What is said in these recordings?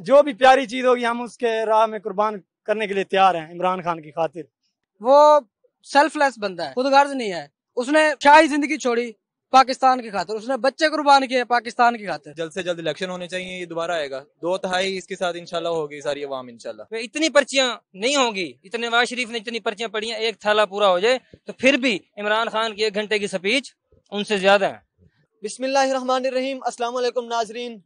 जो भी प्यारी चीज होगी हम उसके राह में कुर्बान करने के लिए तैयार हैं इमरान खान की खातिर। वो सेल्फलेस बंदा है, खुदगर्ज नहीं है। उसने शाही जिंदगी छोड़ी पाकिस्तान की खातिर, उसने बच्चे कुर्बान किए पाकिस्तान की खातिर। जल्द से जल्द इलेक्शन होने चाहिए, ये दोबारा आएगा 2/3 इसके साथ इंशाल्लाह होगी सारी अवाम इंशाल्लाह। इतनी पर्चियां नहीं होंगी, इतने नवाज शरीफ ने इतनी पर्चियां पड़ी हैं, एक थाला पूरा हो जाए तो फिर भी इमरान खान की 1 घंटे की स्पीच उनसे ज्यादा है। बिस्मिल्लाहिर्रहमानिर्रहीम। अस्सलाम वालेकुम नाजरीन,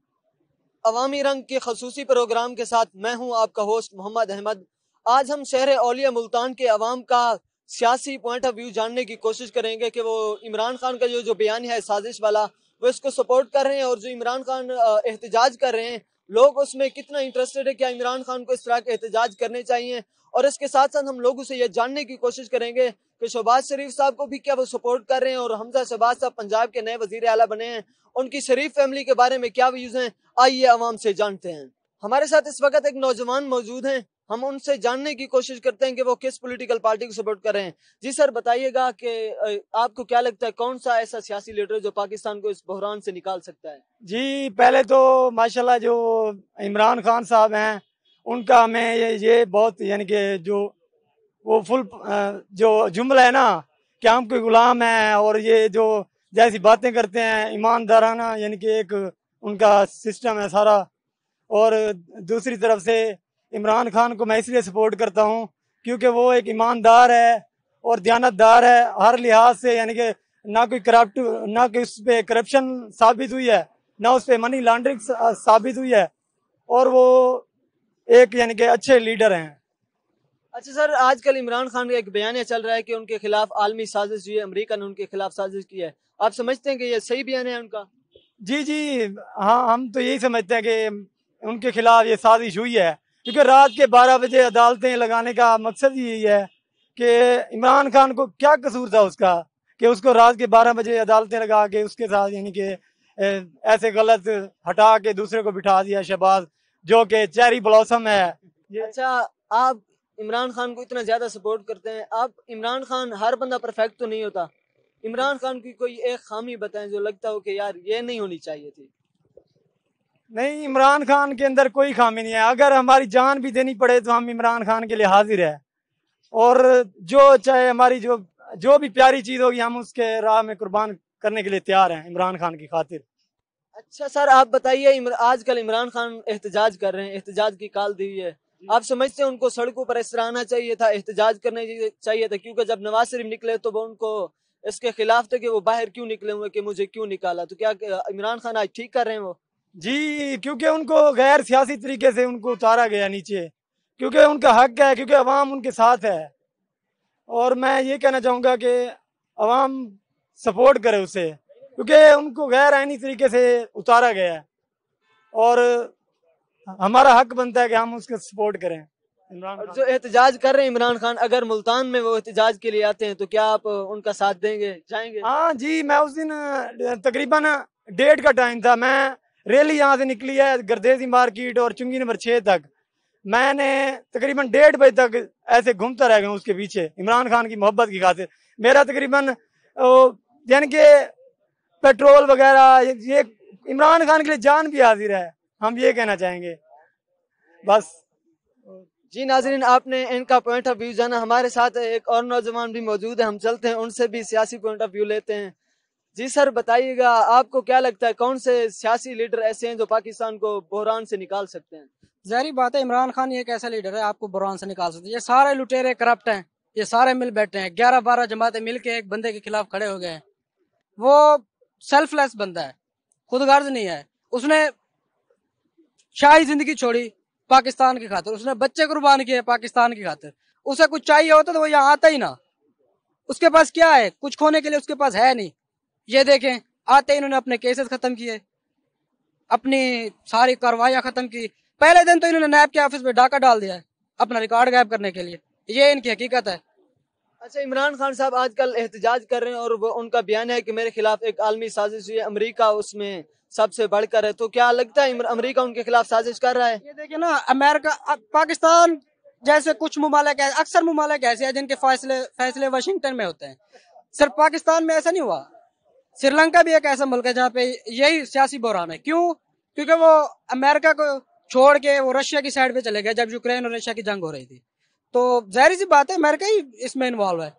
अवामी रंग के खसूसी प्रोग्राम के साथ मैं हूं आपका होस्ट मोहम्मद अहमद। आज हम शहर औलिया मुल्तान के अवाम का सियासी पॉइंट ऑफ व्यू जानने की कोशिश करेंगे कि वो इमरान खान का जो बयान है साजिश वाला, वो इसको सपोर्ट कर रहे हैं, और जो इमरान खान एहतजाज कर रहे हैं लोग उसमें कितना इंटरेस्टेड है, क्या इमरान खान को इस तरह के एहतजाज करने चाहिए। और इसके साथ साथ हम लोगों से यह जानने की कोशिश करेंगे कि शहबाज शरीफ साहब को भी क्या वो सपोर्ट कर रहे हैं, और हमजा शहबाज साहब पंजाब के नए वजीर आला बने हैं, उनकी शरीफ फैमिली के बारे में क्या व्यूज हैं, आइए अवाम से जानते हैं। हमारे साथ इस वक्त एक नौजवान मौजूद हैं, हम उनसे जानने की कोशिश करते हैं कि वो किस पॉलिटिकल पार्टी को सपोर्ट कर रहे हैं। जी सर, बताइएगा कि आपको क्या लगता है कौन सा ऐसा सियासी लीडर जो पाकिस्तान को इस बहरान से निकाल सकता है? जी, पहले तो माशाल्लाह जो इमरान खान साहब हैं उनका हमें ये बहुत यानी कि जो वो फुल जो जुमला है ना कि हम कोई गुलाम है, और ये जो जैसी बातें करते हैं ईमानदाराना, यानी कि एक उनका सिस्टम है सारा। और दूसरी तरफ से इमरान खान को मैं इसलिए सपोर्ट करता हूँ क्योंकि वो एक ईमानदार है और दयानतदार है हर लिहाज से, यानी कि ना कोई करप्ट, ना कोई उस पर करप्शन साबित हुई है, ना उस पर मनी लॉन्ड्रिंग साबित हुई है, और वो एक यानी कि अच्छे लीडर हैं। अच्छा सर, आजकल इमरान खान का एक बयान चल रहा है कि उनके खिलाफ आलमी साजिश हुई है, अमेरिका ने उनके खिलाफ साजिश की है। आप समझते हैं कि ये सही बयान है उनका? जी जी हाँ, हम तो यही समझते हैं कि उनके खिलाफ ये साजिश हुई है, क्योंकि रात के 12 बजे अदालतें लगाने का मकसद ही यही है कि इमरान खान को क्या कसूर था उसका कि उसको रात के 12 बजे अदालतें लगा के उसके साथ यानी कि ऐसे गलत हटा के दूसरे को बिठा दिया शहबाज, जो कि चेरी ब्लॉसम है। अच्छा, आप इमरान खान को इतना ज्यादा सपोर्ट करते हैं, आप इमरान खान, हर बंदा परफेक्ट तो नहीं होता, इमरान खान की कोई एक खामी बताएं जो लगता हो कि यार ये नहीं होनी चाहिए थी? नहीं, इमरान खान के अंदर कोई खामी नहीं है। अगर हमारी जान भी देनी पड़े तो हम इमरान खान के लिए हाजिर है, और जो चाहे हमारी जो भी प्यारी चीज होगी हम उसके राह में कुर्बान करने के लिए तैयार हैं इमरान खान की खातिर। अच्छा सर, आप बताइए, आजकल इमरान खान एहतजाज कर रहे हैं, एहतजाज की कॉल दी हुई है, आप समझते हैं उनको सड़कों पर इस तरह आना चाहिए था, एहतजाज करने चाहिए था? क्योंकि जब नवाज शरीफ निकले तो वो उनको इसके खिलाफ थे कि वो बाहर क्यों निकले हुए, कि मुझे क्यों निकाला। तो क्या इमरान खान आज ठीक कर रहे हैं वो? जी, क्योंकि उनको गैर सियासी तरीके से उनको उतारा गया नीचे, क्योंकि उनका हक है, क्योंकि अवाम उनके साथ है। और मैं ये कहना चाहूँगा कि अवाम सपोर्ट करे उसे, क्योंकि उनको गैर आईनी तरीके से उतारा गया है, और हमारा हक बनता है कि हम उसको सपोर्ट करें। इमरान जो एहतजाज कर रहे हैं इमरान खान, अगर मुल्तान में वो एहतजाज के लिए आते हैं तो क्या आप उनका साथ देंगे, जाएंगे? हाँ जी, मैं उस दिन तकरीबन 1:30 का टाइम था, मैं रैली यहाँ से निकली है गर्देजी मार्केट और चुंगी नंबर 6 तक, मैंने तकरीबन 1:30 बजे तक ऐसे घूमता रह गया उसके पीछे इमरान खान की मोहब्बत की खातिर। मेरा तकरीबन यानी कि पेट्रोल वगैरह ये इमरान खान के लिए जान भी हाजिर है, हम ये कहना चाहेंगे बस। जी नाजरीन, आपने इनका पॉइंट ऑफ व्यू जाना। हमारे साथ एक और नौजवान भी मौजूद है, हम चलते हैं उनसे भी सियासी पॉइंट ऑफ व्यू लेते हैं। जी सर, बताइएगा आपको क्या लगता है कौन से सियासी लीडर ऐसे हैं जो पाकिस्तान को बहरान से निकाल सकते हैं? जाहिर बात है इमरान खान एक ऐसा लीडर है आपको बहरान से निकाल सकते हैं। ये सारे लुटेरे करप्ट हैं, ये सारे मिल बैठे हैं, 11-12 जमातें मिल के एक बंदे के खिलाफ खड़े हो गए हैं। वो सेल्फलेस बंदा है, खुदगर्ज नहीं है। उसने शाही जिंदगी छोड़ी पाकिस्तान की खातिर, उसने बच्चे कुर्बान किए पाकिस्तान की खातिर। उसे कुछ चाहिए होता तो वो यहाँ आता ही ना। उसके पास क्या है, कुछ खोने के लिए उसके पास है नहीं। ये देखें, आते ही इन्होंने अपने केसेस खत्म किए, अपनी सारी कार्रवाइयां खत्म की। पहले दिन तो इन्होंने नैब के ऑफिस में डाका डाल दिया है अपना रिकॉर्ड गायब करने के लिए, ये इनकी हकीकत है। अच्छा, इमरान खान साहब आजकल एहतजाज कर रहे हैं और वो उनका बयान है कि मेरे खिलाफ एक आलमी साजिश हुई है, अमेरिका उसमें सबसे बढ़कर है। तो क्या लगता है अमेरिका उनके खिलाफ साजिश कर रहा है? ये देखिए ना, अमेरिका, पाकिस्तान जैसे कुछ ममालिक, अक्सर ममालिक ऐसे हैं जिनके फैसले वाशिंगटन में होते हैं। सिर्फ पाकिस्तान में ऐसा नहीं हुआ, श्रीलंका भी एक ऐसा मुल्क है जहाँ पे यही सियासी बहरान है। क्यों? क्योंकि वो अमेरिका को छोड़ के वो रशिया की साइड पे चले गए जब यूक्रेन और रशिया की जंग हो रही थी। तो जाहिर सी बात है अमेरिका ही इसमें इन्वॉल्व है।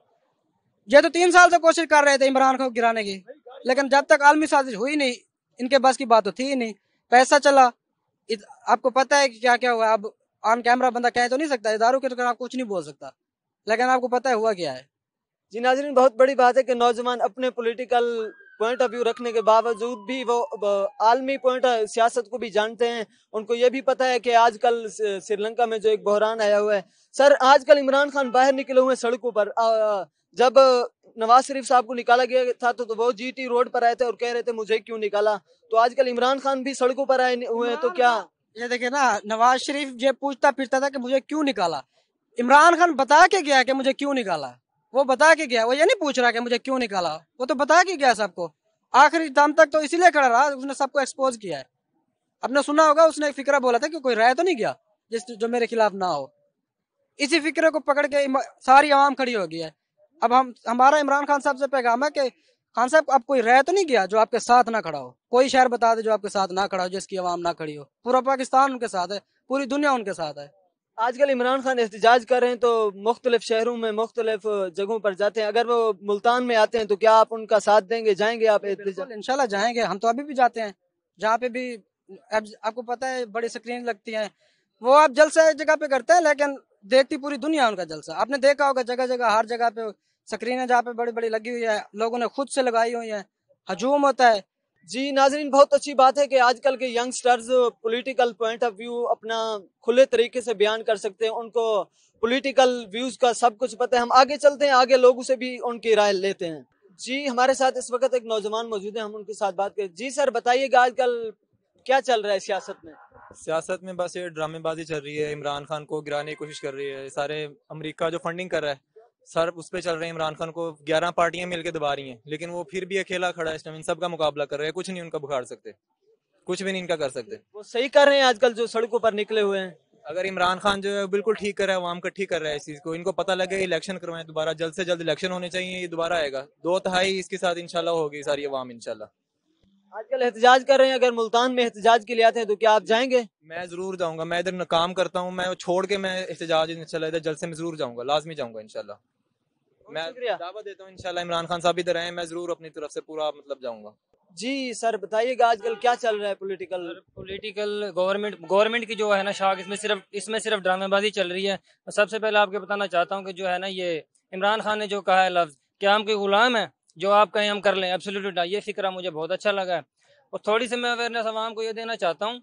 ये तो 3 साल से कोशिश कर रहे थे इमरान खान को गिराने की, लेकिन जब तक आलमी साजिश हुई नहीं, इनके बस की बात तो थी ही नहीं। पैसा चला, आपको पता है कि क्या क्या हुआ। अब ऑन कैमरा बंदा कह तो नहीं सकता, इदारों के तो आप कुछ नहीं बोल सकता, लेकिन आपको पता है हुआ क्या है। जी नाज़रीन, बहुत बड़ी बात है कि नौजवान अपने पॉलिटिकल पॉइंट ऑफ व्यू रखने के बावजूद भी वो आलमी पॉइंट सियासत को भी जानते हैं। उनको ये भी पता है कि आजकल श्रीलंका में जो एक बहरान आया हुआ है। सर, आजकल इमरान खान बाहर निकले हुए सड़कों पर। जब नवाज शरीफ साहब को निकाला गया था तो वो जीटी रोड पर आए थे और कह रहे थे मुझे क्यों निकाला। तो आजकल इमरान खान भी सड़कों पर आए हुए हैं, तो क्या ये देखिए ना, नवाज शरीफ ये पूछता फिरता था कि मुझे क्यों निकाला। इमरान खान बता के गया कि मुझे क्यों निकाला, वो बता के गया। वो ये नहीं पूछ रहा कि मुझे क्यों निकाला, वो तो बता के गया सबको। आखिरी दम तक तो इसीलिए खड़ा रहा, उसने सबको एक्सपोज किया है। आपने सुना होगा उसने एक फिक्रा बोला था कि कोई राय तो नहीं गया जो मेरे खिलाफ ना हो। इसी फिक्रे को पकड़ के सारी आवाम खड़ी हो गई है। अब हमारा इमरान खान साहब से पैगाम है कि खान साहब अब कोई रह तो नहीं गया जो आपके साथ ना खड़ा हो। कोई शहर बता दे जो आपके साथ ना खड़ा हो, जिसकी आवाम ना खड़ी हो। पूरा पाकिस्तान उनके साथ है, पूरी दुनिया उनके साथ है। आजकल इमरान खान एहतजाज कर रहे हैं तो मुख्तलिफ शहरों में मुख्तलिफ जगहों पर जाते हैं। अगर वो मुल्तान में आते हैं तो क्या आप उनका साथ देंगे, जाएंगे आप एहतजाज? इंशाल्लाह जाएंगे। हम तो अभी भी जाते हैं जहाँ पे भी। अब आपको पता है बड़ी स्क्रीन लगती है, वो आप जलसा एक जगह पे करते हैं, लेकिन देखती पूरी दुनिया उनका जलसा। आपने देखा होगा जगह जगह हर जगह पे स्क्रीन है जहाँ पे बड़ी बड़ी लगी हुई है, लोगों ने खुद से लगाई हुई है, हजूम होता है। जी नाजरीन, बहुत अच्छी बात है कि आजकल के youngsters political point of view अपना खुले तरीके से बयान कर सकते हैं। उनको पॉलिटिकल व्यूज का सब कुछ पता है। हम आगे चलते हैं, आगे लोगों से भी उनकी राय लेते हैं। जी, हमारे साथ इस वक्त एक नौजवान मौजूद है, हम उनके साथ बात करें। जी सर, बताइएगा आजकल क्या चल रहा है सियासत में? सियासत में बस ये ड्रामेबाजी चल रही है। इमरान खान को गिराने की कोशिश कर रही है। सारे अमेरिका जो फंडिंग कर रहा है सर उस पे चल रहे हैं। इमरान खान को 11 पार्टियां मिलकर दबा रही हैं, लेकिन वो फिर भी अकेला खड़ा है इस टाइम। इन सबका मुकाबला कर रहे हैं, कुछ नहीं उनका बुखार सकते, कुछ भी नहीं इनका कर सकते। वो सही कर रहे हैं आजकल जो सड़कों पर निकले हुए हैं। अगर इमरान खान जो है बिल्कुल ठीक कर रहा है, आवाम का ठीक कर रहा है इस चीज को। इनको पता लगे इलेक्शन करवाएं दोबारा, जल्द से जल्द इलेक्शन होने चाहिए। ये दोबारा आएगा 2/3 इसके साथ इंशाल्लाह होगी सारी आवाम इंशाल्लाह। आजकल एहतजाज कर रहे हैं, अगर मुल्तान में एहतजाज के लिए आते हैं तो क्या आप जाएंगे? मैं जरूर जाऊंगा। मैं इधर काम करता हूँ, मैं छोड़ के मैं एहतजाज इंशाल्लाह इधर जल्द से मैं जरूर जाऊंगा, लाजमी जाऊंगा इंशाल्लाह। मैं दावा देता हूँ इंशाल्लाह इमरान खान साहब इधर आए, मैं जरूर अपनी तरफ से पूरा मतलब जाऊंगा। जी सर, बताइएगा आजकल क्या चल रहा है पॉलिटिकल गवर्नमेंट की जो है ना शाख, इसमें सिर्फ ड्रामेबाजी चल रही है। सबसे पहले आपको बताना चाहता हूँ कि जो है ना ये इमरान खान ने जो कहा है लफ्ज कि हम कोई गुलाम है, जो आप कहें हम कर लें, एब्सोल्युटली ये फिक्रा मुझे बहुत अच्छा लगा है। और थोड़ी सी मैं अवेयरनेस आवाम को ये देना चाहता हूँ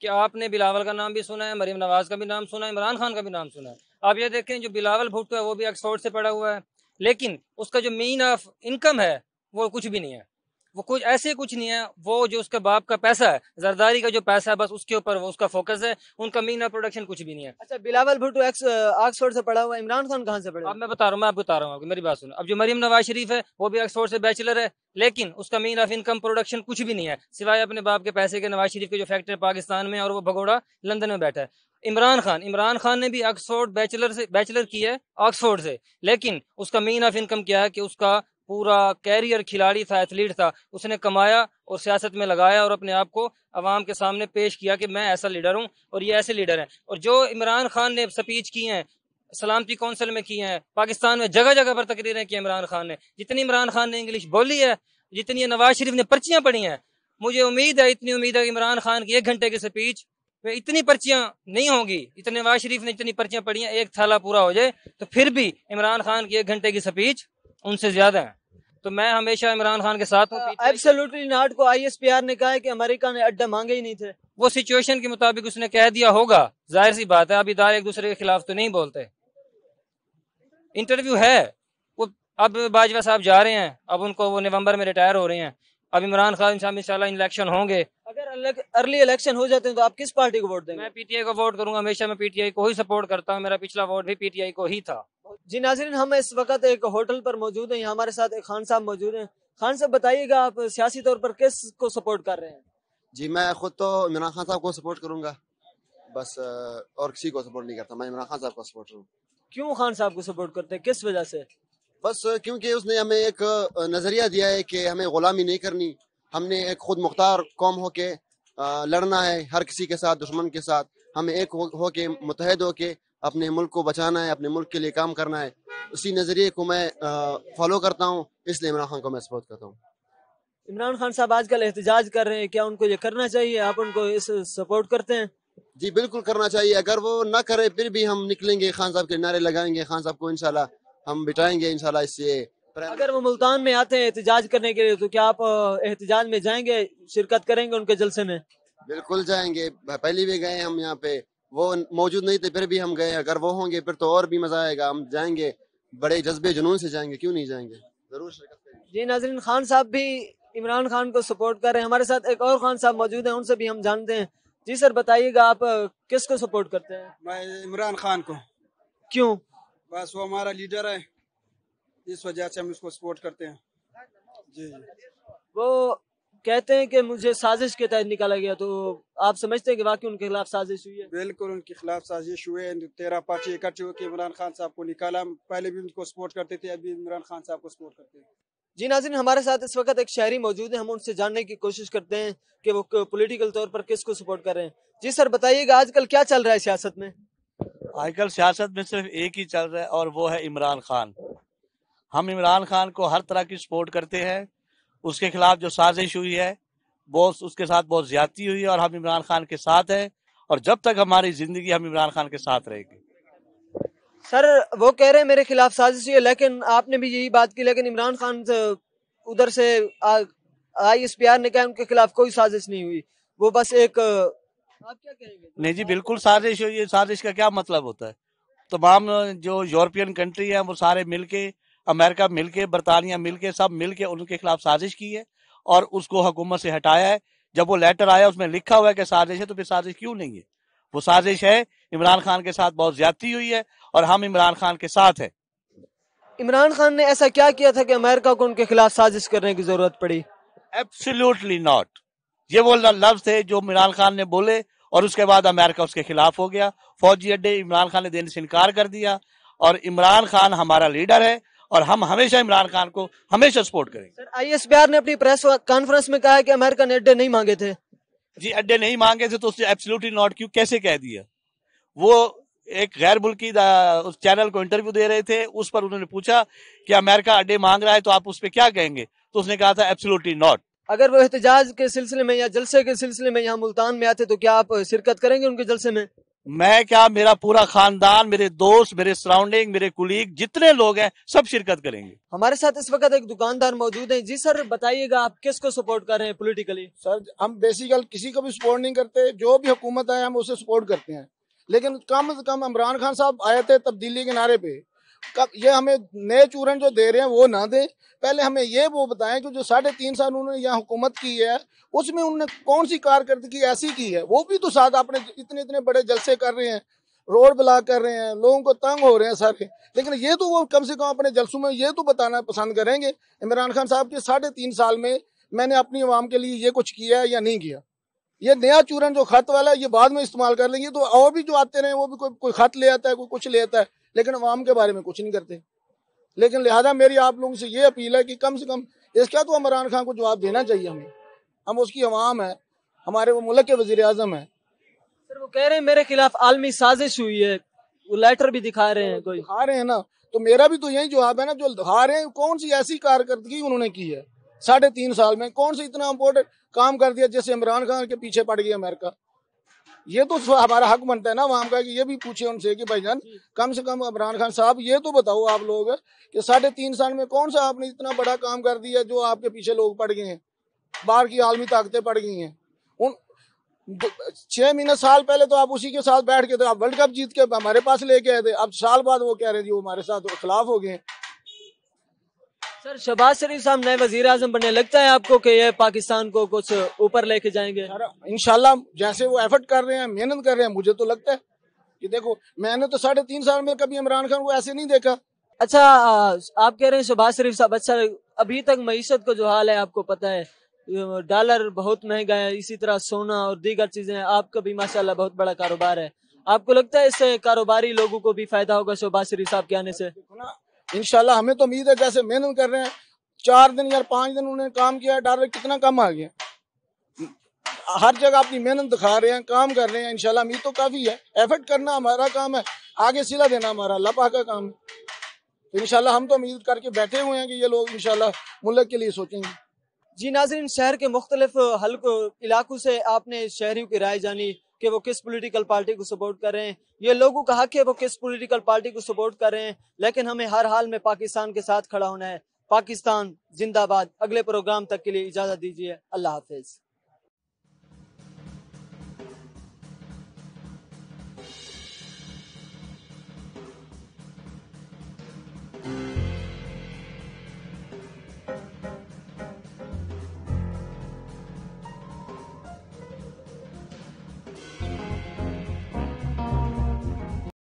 कि आपने बिलावल का नाम भी सुना है, मरीम नवाज का भी नाम सुना है, इमरान खान का भी नाम सुना है। आप ये देखें जो बिलावल भुट्टो है वो भी ऑक्सफोर्ड से पढ़ा हुआ है, लेकिन उसका जो मीन ऑफ इनकम है वो कुछ भी नहीं है। वो कुछ ऐसे कुछ नहीं है। वो जो उसके बाप का पैसा है, जरदारी का जो पैसा है, बस उसके ऊपर वो उसका फोकस है। उनका मीन ऑफ प्रोडक्शन कुछ भी नहीं है। अच्छा, बिलावल भुट्टो ऑक्सफोर्ड से पढ़ा हुआ है, इमरान खान कहाँ से पढ़ा? अब मैं बता रहा हूँ मेरी बात सुनो। अब जो मरीम नवाज शरीफ है वो भी ऑक्सफोर्ड से बैचलर है, लेकिन उसका मीन ऑफ इनकम प्रोडक्शन कुछ भी नहीं है सिवाय अपने बाप के पैसे के। नवाज शरीफ के जो फैक्ट्री पाकिस्तान में और वो भगोड़ा लंदन में बैठा है। इमरान खान ने भी ऑक्सफोर्ड बैचलर की है ऑक्सफोर्ड से, लेकिन उसका मीन ऑफ इनकम क्या है कि उसका पूरा कैरियर खिलाड़ी था, एथलीट था। उसने कमाया और सियासत में लगाया और अपने आप को अवाम के सामने पेश किया कि मैं ऐसा लीडर हूं और ये ऐसे लीडर हैं। और जो इमरान खान ने स्पीच की हैं सलामती काउंसिल में की हैं, पाकिस्तान में जगह जगह पर तकरीरें की इमरान खान ने, जितनी इमरान खान ने इंग्लिश बोली है, जितनी नवाज शरीफ ने पर्चियां पढ़ी हैं, मुझे इतनी उम्मीद है कि इमरान खान की 1 घंटे की स्पीच में इतनी पर्चियां नहीं होंगी। इतने नवाज शरीफ ने इतनी पर्चियां पढ़ी हैं, एक थाला पूरा हो जाए तो फिर भी इमरान खान की 1 घंटे की स्पीच उनसे ज्यादा है। तो मैं हमेशा इमरान खान के साथ हूँ। एब्सोल्युटली नॉट को ISPR ने कहा है कि अमेरिका ने अड्डा मांगे ही नहीं थे। वो सिचुएशन के मुताबिक उसने कह दिया होगा, जाहिर सी बात है। अब इदारे एक दूसरे के खिलाफ तो नहीं बोलते। इंटरव्यू है वो, अब बाजवा साहब जा रहे हैं, अब उनको वो नवंबर में रिटायर हो रहे हैं। अब इमरान खान साहब इंशाल्लाह इलेक्शन होंगे। अगर अर्ली इलेक्शन हो जाते हैं तो आप किस पार्टी को वोट देंगे? मैं PTI को वोट करूंगा। हमेशा मैं PTI को ही सपोर्ट करता हूँ। मेरा पिछला वोट भी PTI को ही था। जी नाज़रीन, हम इस वक्त एक होटल पर मौजूद हैं। हमारे साथ एक खान साहब मौजूद हैं। खान साहब, बताइएगा आप सियासी तौर पर किस को सपोर्ट कर रहे हैं? जी, मैं खुद तो इमरान खान साहब को सपोर्ट करूंगा बस, और किसी को सपोर्ट नहीं करता। मैं इमरान खान साहब को सपोर्ट करूँ। क्यों खान साहब को सपोर्ट करते हैं, किस वजह से? बस क्योंकि उसने हमें एक नजरिया दिया है कि हमें गुलामी नहीं करनी। हमने एक खुद मुख्तार कौम होके लड़ना है हर किसी के साथ, दुश्मन के साथ। हमें एक हो के मुतहद हो के अपने मुल्क को बचाना है, अपने मुल्क के लिए काम करना है। उसी नज़रिए को मैं फॉलो करता हूँ, इसलिए इमरान खान को मैं सपोर्ट करता हूँ। इमरान खान साहब आजकल एहतजाज कर रहे हैं, क्या उनको ये करना चाहिए? आप उनको इस सपोर्ट करते हैं? जी बिल्कुल करना चाहिए। अगर वो ना करे फिर भी हम निकलेंगे, खान साहब के नारे लगाएंगे, खान साहब को इंशाल्लाह हम बिठाएंगे इंशाल्लाह। इससे अगर वो मुल्तान में आते हैं एहतजाज करने के लिए, तो क्या आप एहतजाज में जाएंगे, शिरकत करेंगे उनके जलसे में? बिल्कुल जाएंगे। पहले भी गए हम यहाँ पे, वो मौजूद नहीं थे फिर भी हम गए। अगर वो होंगे फिर तो और भी मजा आएगा। हम जाएंगे, बड़े जज्बे जुनून से जाएंगे, क्यों नहीं जाएंगे, जरूर शिरकत करेंगे। जी नाज़रीन, खान साहब भी इमरान खान को सपोर्ट कर रहे हैं। हमारे साथ एक और खान साहब मौजूद हैं, उनसे भी हम जानते हैं। जी सर, बताइएगा आप किसको सपोर्ट करते हैं? मैं इमरान खान को। क्यों? बस वो हमारा लीडर है, इस वजह से हम उसको सपोर्ट करते हैं। जी वो कहते हैं कि मुझे साजिश के तहत निकाला गया, तो आप समझते हैं कि वाकई उनके खिलाफ साजिश हुई है? बिल्कुल उनके खिलाफ साजिश हुए। 13 पार्टी इकट्ठे होकर इमरान खान साहब को निकाला। पहले भी उनको सपोर्ट करते थे, अभी इमरान खान साहब को सपोर्ट करते हैं। जी नाज़रीन, हमारे साथ इस वक्त एक शहरी मौजूद है, हम उनसे जानने की कोशिश करते हैं कि वो पॉलिटिकल तौर पर किसको सपोर्ट कर रहे हैं। जी सर, बताइएगा आजकल क्या चल रहा है सियासत में? आजकल सियासत में सिर्फ एक ही चल रहा है और वो है इमरान खान। हम इमरान खान को हर तरह की सपोर्ट करते हैं। उसके खिलाफ जो साजिश हुई है, बहुत उसके साथ बहुत ज्यादती हुई है और हम इमरान खान के साथ हैं, और जब तक हमारी जिंदगी हम इमरान खान के साथ रहेंगे। सर, वो कह रहे हैं मेरे खिलाफ साजिश हुई है, लेकिन आपने भी यही बात की, लेकिन इमरान खान उधर से ISPR ने कहा उनके खिलाफ कोई साजिश नहीं हुई, वो बस एक आप क्या कहेंगे? नहीं जी, बिल्कुल साजिश हुई है। साजिश का क्या मतलब होता है? तमाम जो यूरोपियन कंट्री हैं वो सारे मिलके, अमेरिका मिलके, बरतानिया मिलके, सब मिलके उनके खिलाफ साजिश की है और उसको हुकूमत से हटाया है। जब वो लेटर आया उसमें लिखा हुआ है कि साजिश है, तो फिर साजिश क्यों नहीं है? वो साजिश है। इमरान खान के साथ बहुत ज्यादती हुई है और हम इमरान खान के साथ हैं। इमरान खान ने ऐसा क्या किया था कि अमेरिका को उनके खिलाफ साजिश करने की जरूरत पड़ी? Absolutely not. ये वो लफ्ज थे जो इमरान खान ने बोले और उसके बाद अमेरिका उसके खिलाफ हो गया। फौजी अड्डे इमरान खान ने देने से इनकार कर दिया, और इमरान खान हमारा लीडर है और हम हमेशा इमरान खान को हमेशा सपोर्ट करेंगे। सर, ISPR ने अपनी प्रेस कॉन्फ्रेंस में कहा है कि अमेरिका ने अड्डे नहीं मांगे थे। जी, अड्डे नहीं मांगे थे तो उसने एब्सोल्युटली नॉट क्यों कैसे कह दिया? वो एक गैर मुल्की उस चैनल को इंटरव्यू दे रहे थे, उस पर उन्होंने पूछा कि अमेरिका अड्डे मांग रहा है तो आप उस पर क्या कहेंगे, तो उसने कहा था एब्सोल्युटली नॉट। अगर वो एहतजाज के सिलसिले में या जलसे के सिलसिले में यहाँ मुल्तान में आते तो क्या आप शिरकत करेंगे उनके जलसे में? मैं क्या, मेरा पूरा खानदान, मेरे दोस्त, मेरे सराउंडिंग, मेरे कुलीग, जितने लोग हैं सब शिरकत करेंगे। हमारे साथ इस वक्त एक दुकानदार मौजूद हैं। जी सर, बताइएगा आप किसको सपोर्ट कर रहे हैं पॉलिटिकली? सर, हम बेसिकल किसी को भी सपोर्ट नहीं करते, जो भी हुकूमत है हम उसे सपोर्ट करते हैं, लेकिन कम से कम इमरान खान साहब आए थे तब्दीली के नारे पे, ये हमें नए चूरन जो दे रहे हैं वो ना दे। पहले हमें ये वो बताएं कि जो 3.5 साल उन्होंने यहाँ हुकूमत की है उसमें उन्होंने कौन सी कारकर्दगी ऐसी की है। वो भी तो साथ अपने इतने इतने बड़े जलसे कर रहे हैं, रोड ब्लॉक कर रहे हैं, लोगों को तंग हो रहे हैं सारे, लेकिन ये तो वो कम से कम अपने जलसों में ये तो बताना पसंद करेंगे इमरान खान साहब के 3.5 साल में मैंने अपनी आवाम के लिए ये कुछ किया है या नहीं किया। ये नया चूरन जो खत वाला ये बाद में इस्तेमाल कर लेंगे, तो और भी जो आते रहे वो भी कोई खत ले आता है, कोई कुछ ले आता है, लेकिन अवाम के बारे में कुछ नहीं करते। लेकिन लिहाजा मेरी आप लोगों से ये अपील है कि कम से कम इसका तो इमरान खान को जवाब देना चाहिए हमें। हम उसकी अवाम है, हमारे वो मुल्क के वजीर आजम है। सर, वो कह रहे हैं मेरे खिलाफ आलमी साजिश हुई है, वो लेटर भी दिखा रहे हैं, कोई दिखा रहे हैं ना, तो मेरा भी तो यही जवाब है ना, जो दिखा रहे हैं कौन सी ऐसी कारकर्दगी उन्होंने की है 3.5 साल में, कौन सा इतना इम्पोर्टेंट काम कर दिया जैसे इमरान खान के पीछे पड़ गई अमेरिका। ये तो हमारा हक बनता है ना वहां का कि ये भी पूछे उनसे कि भाईजान कम से कम इमरान खान साहब ये तो बताओ आप लोग कि 3.5 साल में कौन सा आपने इतना बड़ा काम कर दिया जो आपके पीछे लोग पड़ गए हैं, बाहर की आलमी ताकतें पड़ गई हैं। उन 6 महीने साल पहले तो आप उसी के साथ बैठ के थे, आप वर्ल्ड कप जीत के हमारे पास लेके आए थे, अब साल बाद वो कह रहे थे वो हमारे साथ खिलाफ हो गए। सर, शहबाज शरीफ साहब नए वजीर आजम बनने, लगता है आपको कि ये पाकिस्तान को कुछ ऊपर लेके जाएंगे? इंशाल्लाह जैसे वो एफर्ट कर रहे हैं, मेहनत कर रहे हैं, मुझे तो लगता है कि देखो मैंने तो 3.5 साल में कभी इमरान खान को ऐसे नहीं देखा। अच्छा, आप कह रहे हैं शहबाज शरीफ साहब, अच्छा अभी तक मईशत का जो हाल है आपको पता है, डॉलर बहुत महंगा है, इसी तरह सोना और दीगर चीजें, आपका भी माशाल्लाह बहुत बड़ा कारोबार है, आपको लगता है इससे कारोबारी लोगों को भी फायदा होगा शहबाज शरीफ साहब के आने से? इंशाल्लाह हमें तो उम्मीद है, जैसे मेहनत कर रहे हैं, 4 दिन या 5 दिन उन्होंने काम किया, डॉलर कितना कम आ गया, हर जगह अपनी मेहनत दिखा रहे हैं, काम कर रहे हैं। इंशाल्लाह उम्मीद तो काफी है, एफर्ट करना हमारा काम है, आगे सिला देना हमारा अल्लाह पाक का काम है। तो इंशाल्लाह हम तो उम्मीद करके बैठे हुए हैं कि ये लोग इंशाल्लाह मुल्क के लिए सोचेंगे। जी नाज़रीन, शहर के मुख्तलिफ इलाकों से आपने शहरियों की राय जानी कि वो किस पॉलिटिकल पार्टी को सपोर्ट कर रहे हैं। ये लोगों का हक है वो किस पॉलिटिकल पार्टी को सपोर्ट कर रहे हैं, लेकिन हमें हर हाल में पाकिस्तान के साथ खड़ा होना है। पाकिस्तान जिंदाबाद। अगले प्रोग्राम तक के लिए इजाजत दीजिए। अल्लाह हाफिज।